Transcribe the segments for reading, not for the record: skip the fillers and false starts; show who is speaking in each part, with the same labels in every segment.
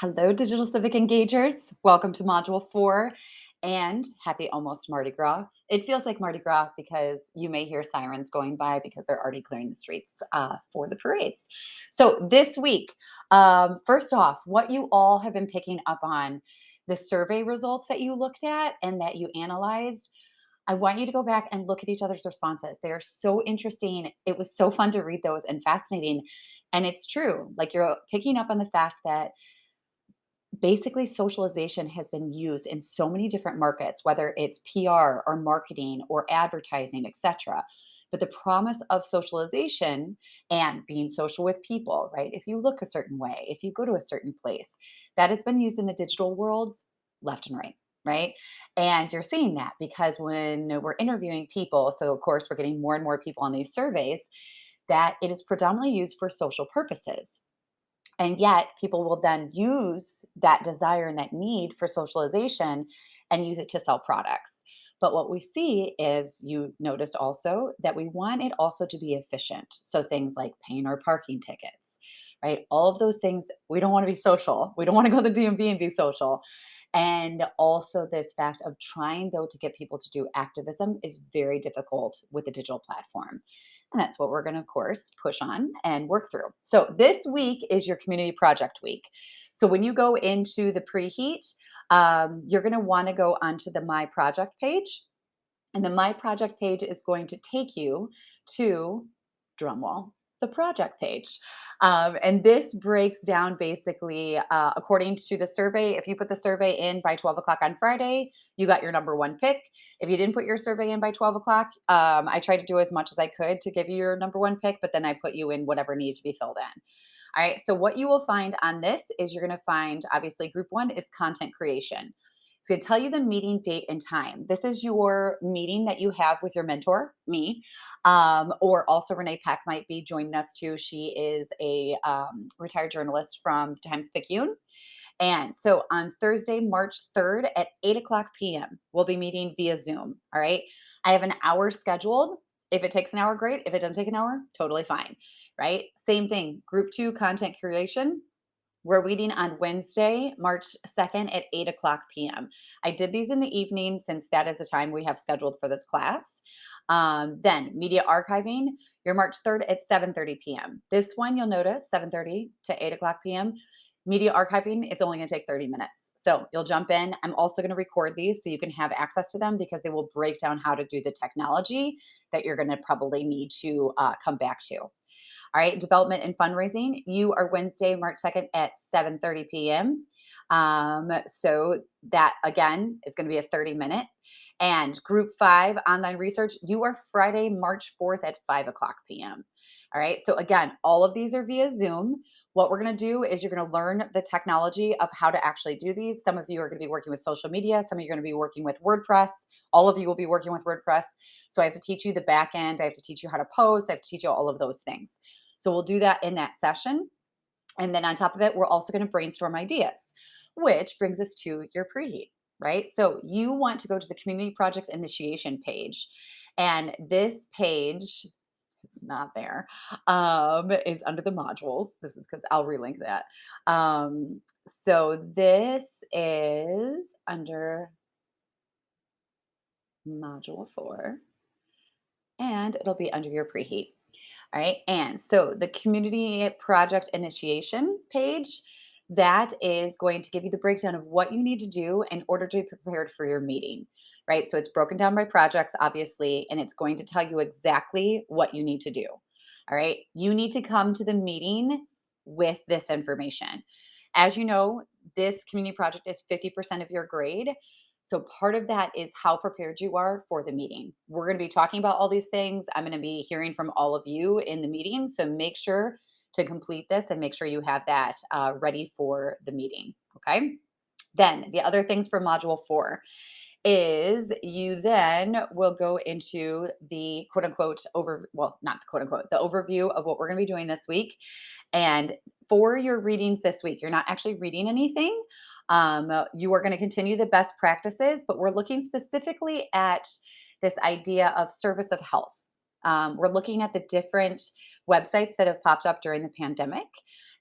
Speaker 1: Hello, digital civic engagers. Welcome to Module 4 and happy almost Mardi Gras. It feels like Mardi Gras because you may hear sirens going by because they're already clearing the streets for the parades. So, this week, first off, what you all have been picking up on, the survey results that you looked at and that you analyzed. I want you to go back and look at each other's responses. They are so interesting. It was so fun to read those and fascinating. And it's true. Like you're picking up on the fact that basically socialization has been used in so many different markets, whether it's PR or marketing or advertising, etc. But the promise of socialization and being social with people, right? If you look a certain way, if you go to a certain place, that has been used in the digital world left and right. Right. And you're seeing that because when we're interviewing people, so of course we're getting more and more people on these surveys, that it is predominantly used for social purposes. And yet, people will then use that desire and that need for socialization and use it to sell products. But what we see is you noticed also that we want it also to be efficient. So things like paying our parking tickets, right? All of those things, we don't want to be social. We don't want to go to the DMV and be social. And also, this fact of trying, though, to get people to do activism is very difficult with the digital platform. And that's what we're going to, of course, push on and work through. So, this week is your community project week. So, when you go into the preheat, you're going to want to go onto the My Project page. And the My Project page is going to take you to, drumroll, the project page. And this breaks down basically according to the survey. If you put the survey in by 12 o'clock on Friday, you got your number one pick. If you didn't put your survey in by 12 o'clock, I tried to do as much as I could to give you your number one pick, but then I put you in whatever needed to be filled in. All right. So, what you will find on this is you're going to find obviously group one is content creation. It's going to tell you the meeting date and time. This is your meeting that you have with your mentor, me, or also Renee Peck might be joining us too. She is a retired journalist from Times Picayune. And so on Thursday, March 3rd at 8 o'clock p.m., we'll be meeting via Zoom. All right. I have an hour scheduled. If it takes an hour, great. If it doesn't take an hour, totally fine. Right. Same thing. Group two content creation. We're meeting on Wednesday, March 2nd at 8 o'clock p.m. I did these in the evening since that is the time we have scheduled for this class. Then media archiving, your March 3rd at 7:30 p.m. This one you'll notice 7:30 to 8 o'clock p.m. Media archiving, it's only going to take 30 minutes. So you'll jump in. I'm also going to record these so you can have access to them because they will break down how to do the technology that you're going to probably need to come back to. All right, development and fundraising. You are Wednesday, March 2nd at 7:30 p.m. So that again is going to be a 30-minute. And group five, online research, you are Friday, March 4th at 5 o'clock p.m. All right. So again, all of these are via Zoom. What we're going to do is you're going to learn the technology of how to actually do these. Some of you are going to be working with social media. Some of you are going to be working with WordPress. All of you will be working with WordPress. So I have to teach you the back end. I have to teach you how to post. I have to teach you all of those things. So we'll do that in that session. And then on top of it, we're also going to brainstorm ideas, which brings us to your preheat, right? So you want to go to the community project initiation page. And this page, it's not there, is under the modules. This is because I'll relink that. So this is under module 4, and it'll be under your preheat. All right. And so the community project initiation page, that is going to give you the breakdown of what you need to do in order to be prepared for your meeting. Right. So it's broken down by projects, obviously, and it's going to tell you exactly what you need to do. All right. You need to come to the meeting with this information. As you know, this community project is 50% of your grade. So part of that is how prepared you are for the meeting. We're going to be talking about all these things. I'm going to be hearing from all of you in the meeting. So make sure to complete this and make sure you have that ready for the meeting. Okay. Then the other things for module 4 is you then will go into the quote unquote well, not the quote unquote, the overview of what we're going to be doing this week. And for your readings this week, you're not actually reading anything. You are going to continue the best practices, but we're looking specifically at this idea of service of health. We're looking at the different websites that have popped up during the pandemic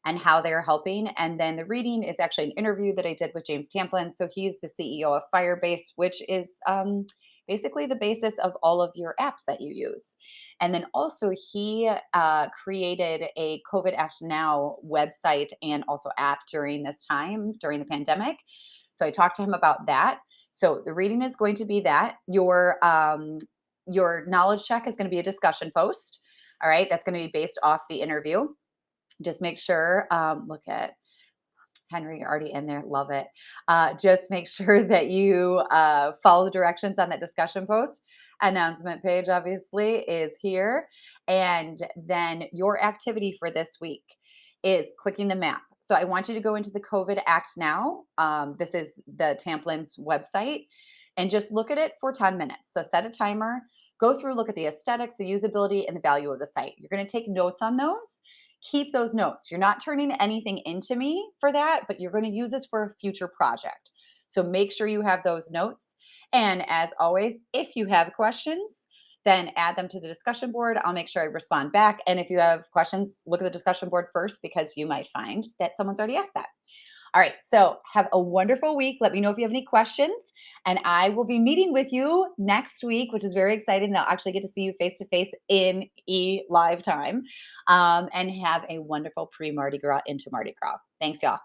Speaker 1: and how they're helping. And then the reading is actually an interview that I did with James Tamplin. So he's the CEO of Firebase, which is basically the basis of all of your apps that you use. And then also, he created a COVID Act Now website and also app during this time, during the pandemic. So I talked to him about that. So the reading is going to be that. Your knowledge check is going to be a discussion post. All right. That's going to be based off the interview. Just make sure, look at Henry, you're already in there. Love it. Just make sure that you follow the directions on that discussion post. Announcement page, obviously, is here. And then your activity for this week is clicking the map. So I want you to go into the COVID Act Now. This is the Tamplin's website, and just look at it for 10 minutes. So set a timer, go through, look at the aesthetics, the usability, and the value of the site. You're going to take notes on those. Keep those notes. You're not turning anything into me for that, but you're going to use this for a future project. So make sure you have those notes. And as always, if you have questions, then add them to the discussion board. I'll make sure I respond back. And if you have questions, look at the discussion board first, because you might find that someone's already asked that. All right. So have a wonderful week. Let me know if you have any questions. And I will be meeting with you next week, which is very exciting. I'll actually get to see you face to face in live time, and have a wonderful pre Mardi Gras into Mardi Gras. Thanks, y'all.